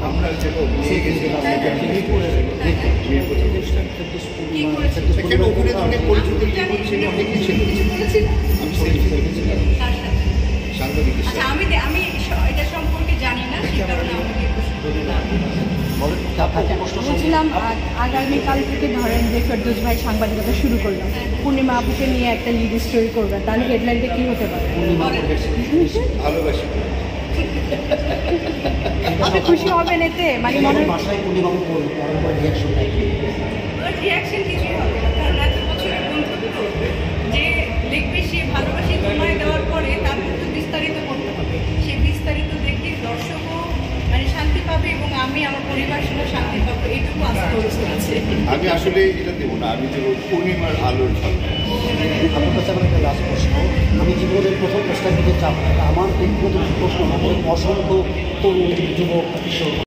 আমরা যেটা নিয়ে গেছিলাম ওখানে তো অনেক পরিচিত জীবন ছিল, অনেকেই ছিল। আমি সাংবাদিক আমি এটা সম্পর্কে জানি না, সে কারণে বলছিলাম আগামীকাল থেকে ধরেন যে ফেরদৌস ভাই সাংবাদিকতা শুরু করলাম, পূর্ণিমা আপুকে নিয়ে একটা লিড স্টোরি করবেন, তাহলে হেডলাইনটা কি হতে পারে? ভালোবাসি। আপনি খুশি হবেন এতে? মানে মনের ভাষায় পূর্ণিমাকে রিয়াকশন কিছুই হবে না, কারণ এত বছরের বন্ধুত্ব যে লিখবে সে ভালোবাসি তোমায় দেওয়ার পরে তারপর তো বিস্তারিত করতে হবে, সে বিস্তারিত দেখে দর্শকও মানে শান্তি পাবে এবং আমি আমার পরিবার সঙ্গে শান্তি পাবো, এইটুকু আশা আছে। আমি আসলে এটা দেবো না, আমি দেবো পূর্ণিমার আলোর ঝলক। আমার কাছে আমার একটা লাস্ট প্রশ্ন, আমি জীবনের প্রথম প্রশ্নের দিকে চাপ, আমার ব্যক্তিগত প্রশ্ন, অসংখ্য তরুণ যুবক কিশোর